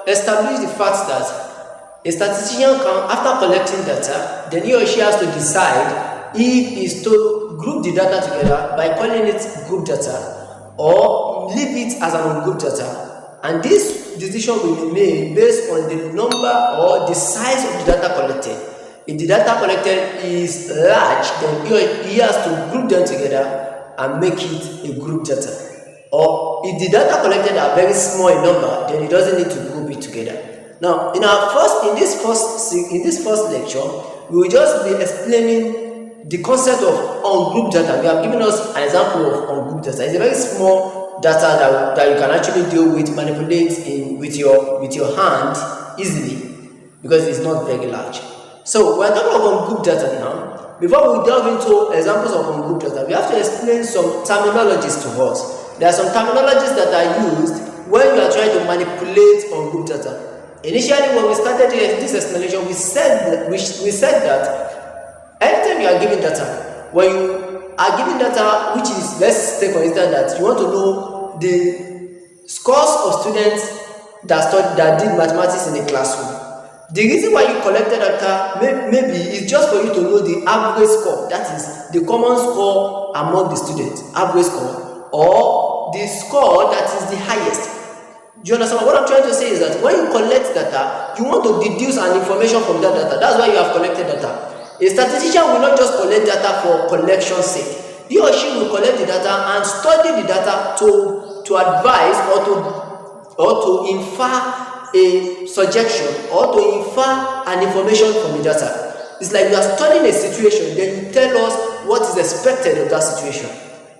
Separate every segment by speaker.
Speaker 1: establish the fact that a statistician can, after collecting data, then he or she has to decide if it's to group the data together by calling it group data or leave it as an ungrouped data. And this decision will be made based on the number or the size of the data collected. If the data collected is large, then he has to group them together and make it a group data. Or if the data collected are very small in number, then it doesn't need to group it together. Now, in this first lecture, we will just be explaining the concept of ungrouped data. We have given us an example of ungrouped data. It's a very small data that you can actually deal with, manipulate with your hand easily because it's not very large. So we're talking about ungrouped data now. Before we delve into examples of ungrouped data, we have to explain some terminologies to us. There are some terminologies that are used when you are trying to manipulate ungrouped data. Initially, when we started this explanation, we said that anytime you are giving data, when you are giving data, which is, let's take for instance that you want to know the scores of students that did mathematics in a classroom. The reason why you collected data maybe is just for you to know the average score, that is the common score among the students, average score, or the score that is the highest. Do you understand? What I'm trying to say is that when you collect data, you want to deduce an information from that data. That's why you have collected data. A statistician will not just collect data for collection's sake. He or she will collect the data and study the data to advise or to infer a suggestion or to infer an information from the data. It's like you are studying a situation, then you tell us what is expected of that situation.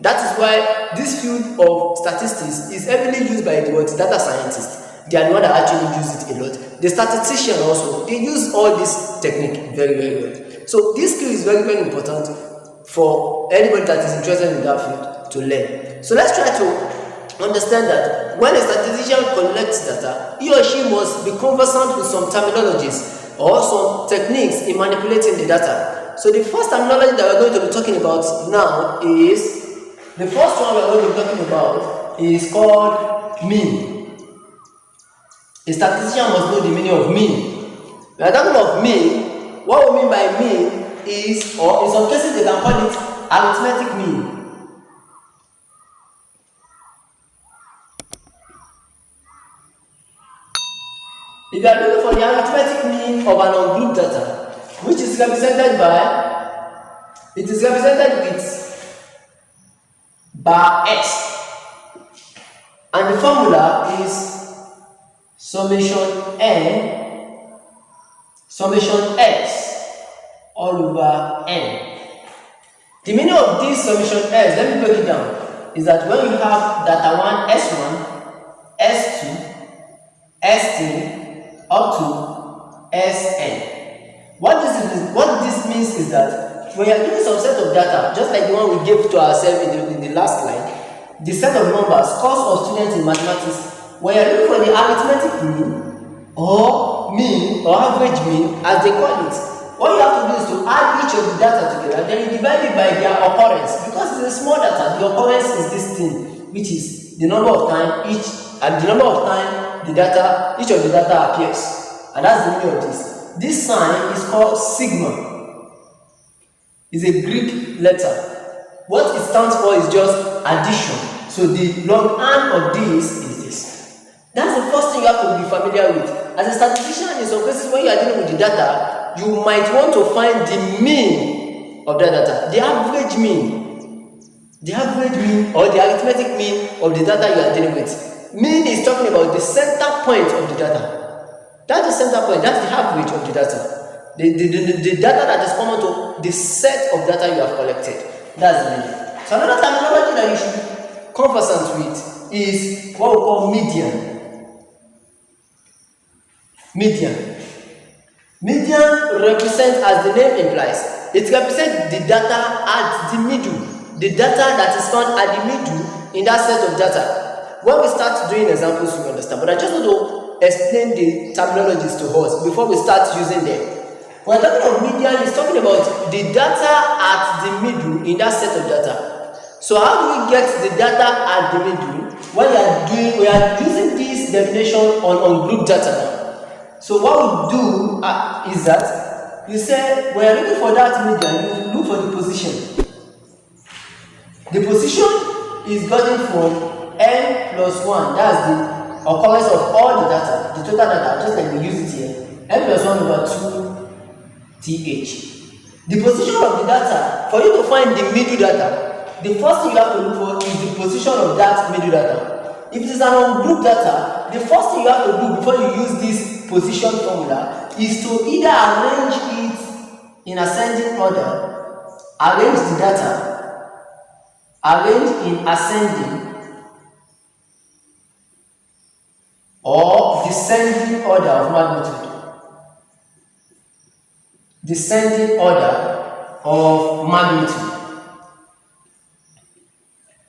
Speaker 1: That is why this field of statistics is heavily used by the data scientists. They are the ones that actually use it a lot. The statistician also, they use all this technique very, very well. So this skill is very, very important for anybody that is interested in that field to learn. So let's try to understand that when a statistician collects data, he or she must be conversant with some terminologies or some techniques in manipulating the data. So the first terminology that we're going to be talking about now is, the first one we're going to be talking about is called mean. A statistician must know the meaning of mean. We are talking about mean. What we mean by mean is, or in some cases they can call it arithmetic mean. If you are looking for the arithmetic mean of an ungrouped data, which is represented by, it is represented with bar S, and the formula is summation S all over n. The meaning of this summation S, let me break it down, is that when you have data 1, S1, S2, S3, up to Sn. What this means is that when you are given some set of data, just like the one we gave to ourselves in the last slide, the set of numbers, scores of students in mathematics, when you are looking for the arithmetic mean or average mean, as they call it, what you have to do is to add each of the data together, then you divide it by their occurrence. Because it's a small data, the occurrence is this thing, which is the number of time each of the data appears. And that's the meaning of this. This sign is called sigma. It's a Greek letter. What it stands for is just addition. So the log n of this is this. That's the first thing you have to be familiar with. As a statistician, in some cases when you are dealing with the data, you might want to find the mean of that data, the average mean or the arithmetic mean of the data you are dealing with. Mean is talking about the center point of the data. That's the center point, that's the average of the data. The data that is common to the set of data you have collected. That's the meaning. So another terminology that you should be conversant with is what we call median. Median represents, as the name implies, it represents the data at the middle. The data that is found at the middle in that set of data. When we start doing examples, we understand. But I just want to explain the terminologies to us before we start using them. When talking about median, it's talking about the data at the middle in that set of data. So how do we get the data at the middle? When we are using this this definition on group data now. So what we do is that you say we are looking for that median, you look for the position. The position is gotten from n plus 1, that's the occurrence of all the data, the total data, just like we use it here, n plus 1 over 2 th. The position of the data, for you to find the middle data, the first thing you have to look for is the position of that middle data. If it is an ungroup data, the first thing you have to do before you use this position formula is to either arrange it in ascending order, arrange the data, arrange in ascending or descending order of magnitude. Descending order of magnitude.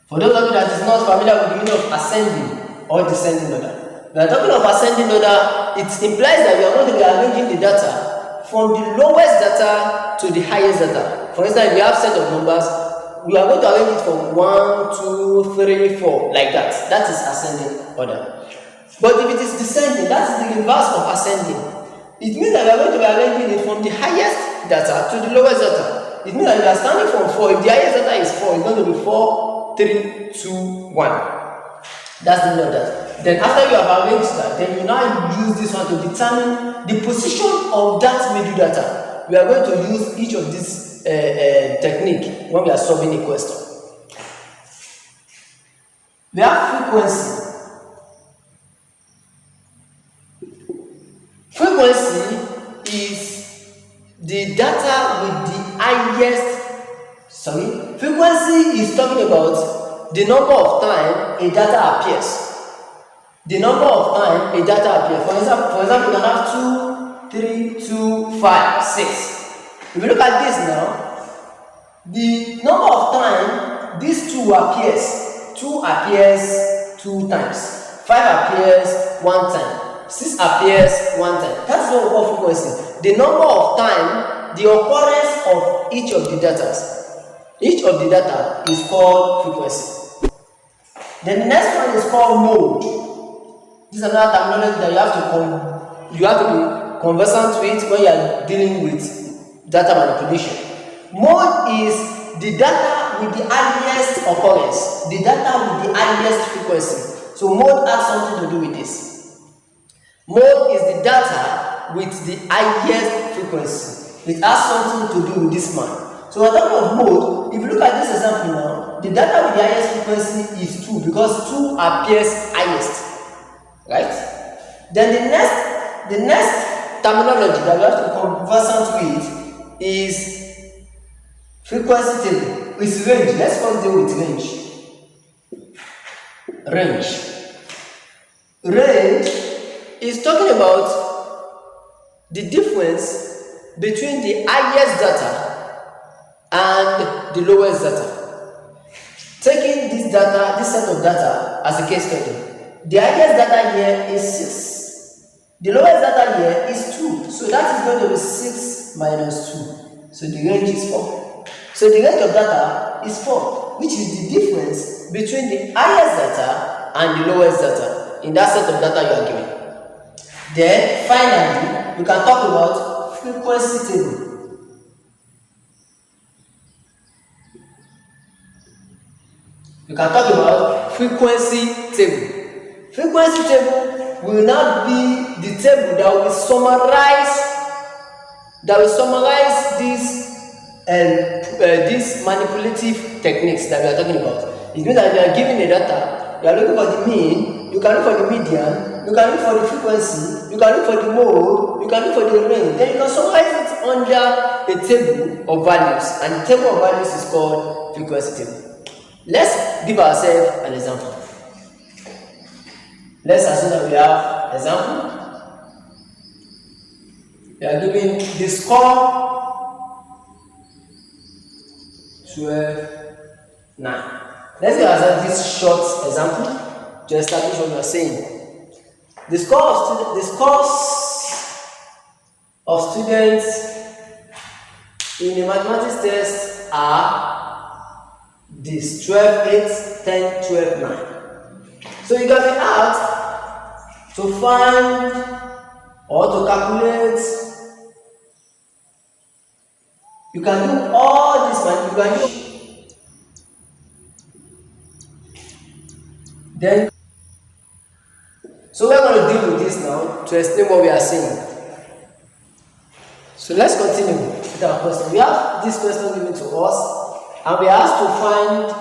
Speaker 1: For those of you that is not familiar with the meaning of ascending or descending order, we are talking of ascending order. It implies that we are going to be arranging the data from the lowest data to the highest data. For instance, if we have a set of numbers, we are going to arrange it from 1, 2, 3, 4, like that. That is ascending order. But if it is descending, that is the reverse of ascending. It means that we are going to be arranging it from the highest data to the lowest data. It means that we are starting from 4. If the highest data is 4, it's going to be 4, 3, 2, 1. That's the note that. Then after you have arranged that, then you now use this one to determine the position of that middle data. We are going to use each of these technique when we are solving a question. We have frequency. Frequency is the data with the highest, frequency is talking about the number of time a data appears. The number of time a data appears. For example, you can have 2, 3, 2, 5, 6. If you look at this now, the number of time these 2 appears. 2 appears 2 times. 5 appears 1 time. 6 appears 1 time. That's what we call frequency. The number of time, the occurrence of each of the data. Each of the data is called frequency. Then the next one is called mode. This is another terminology that you have to be conversant with when you are dealing with data manipulation. Mode is the data with the highest occurrence, the data with the highest frequency. So mode has something to do with this. Mode is the data with the highest frequency. It has something to do with this man. So we're talking of mode. If you look at this example now, the data with the highest frequency is 2 because 2 appears highest. Right? Then the next terminology that we have to be conversant with is frequency table. It's range. Let's first deal with range. Range is talking about the difference between the highest data and the lowest data. Taking this data, this set of data as a case study, the highest data here is 6. The lowest data here is 2. So that is going to be 6 minus 2. So the range is 4. So the range of data is 4, which is the difference between the highest data and the lowest data in that set of data you are given. Then finally, we can talk about frequency table. We can talk about frequency table. Frequency table will now be the table that will summarize these manipulative techniques that we are talking about. It means that if you are given a data, you are looking for the mean, you can look for the median, you can look for the frequency, you can look for the mode, you can look for the range. Then you can summarize it under a table of values, and the table of values is called frequency table. Let's give ourselves an example. Let's assume that we have example. We are given the score 12, 9. Let's give ourselves this short example to establish what we are saying. The scores of students in a mathematics test are this: 12, 8, 10, 12, 9. So you can be asked, to find or to calculate. You can do all this, man. You can do. Then, so we're going to deal with this now to explain what we are saying. So let's continue with our question. We have this question given to us, and we are asked to find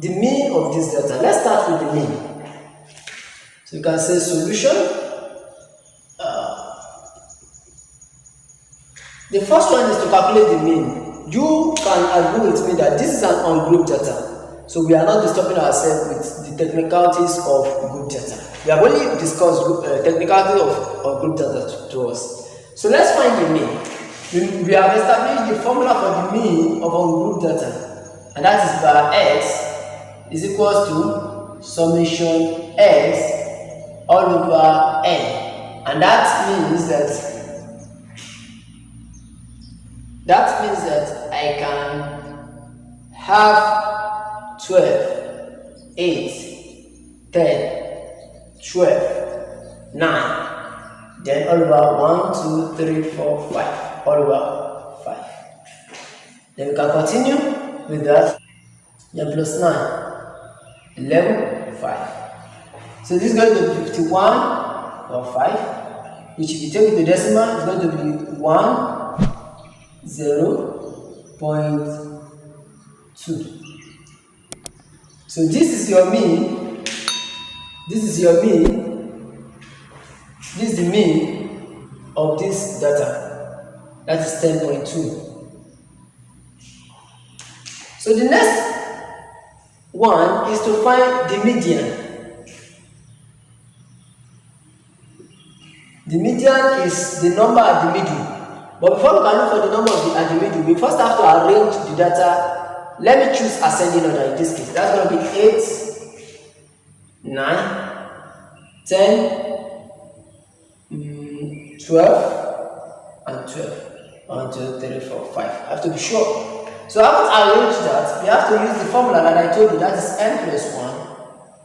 Speaker 1: the mean of this data. Let's start with the mean. So you can say solution. The first one is to calculate the mean. You can agree with me that this is an ungrouped data. So we are not disturbing ourselves with the technicalities of group data. We have only discussed technicalities of group data to us. So let's find the mean. We have established the formula for the mean of ungrouped data, and that is bar x is equals to summation x all over n, and that means that I can have 12, 8, 10, 12, 9, then all over 1, 2, 3, 4, 5, all over 5. Then we can continue with that. Then plus 9, 11, 5. So this is going to be 51 or 5, which if you take it to decimal, is going to be 1.0.2. So this is your mean. This is your mean. This is the mean of this data. That is 10.2. So the next one is to find the median. The median is the number at the middle. But before we can look for the number at the middle, we first have to arrange the data. Let me choose ascending order in this case. That's going to be 8, 9, 10, 12, and 12. 1, 2, 3, 4, 5. I have to be sure. So how to arrange that? We have to use the formula that I told you, that is n plus 1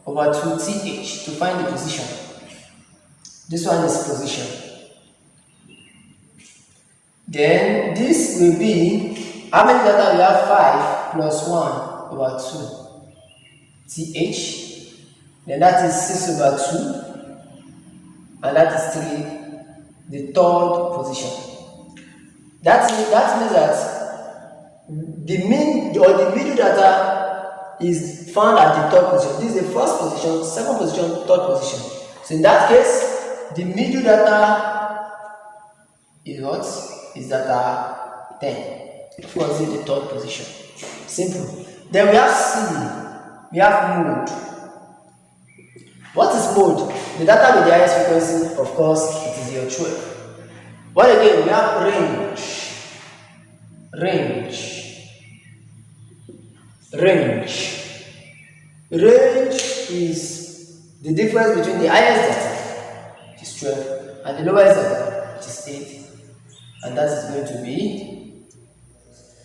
Speaker 1: over 2th to find the position. This one is position. Then this will be, how many data we have? 5 plus 1 over 2th. Then that is 6 over 2. And that is 3, the third position. That means that the mean or the middle data is found at the third position. This is the first position, second position, third position. So in that case, the middle data is what? Is data 10. Of course, in the third position. Simple. Then we have C. We have mode. What is mode? The data with the highest frequency, of course, it is your 12. But again, we have range. Range is the difference between the highest data, which is 12, and the lowest data, which is 8. And that is going to be.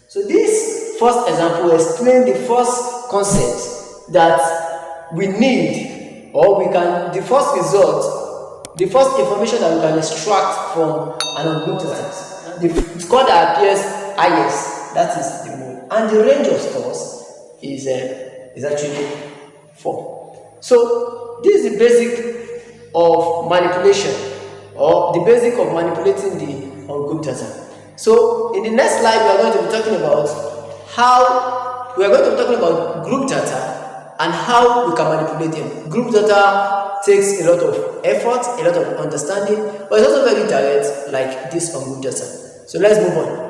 Speaker 1: So this first example explains the first concept that we need, or we can, the first result, the first information that we can extract from an ungrouped data. The score that appears highest, that is the mode. And the range of scores is actually 4. So this is the basic of manipulation, or the basic of manipulating the ungrouped data. So in the next slide, we are going to be talking about group data and how we can manipulate them. Group data takes a lot of effort, a lot of understanding, but it's also very direct, like this ungrouped data. So let's move on.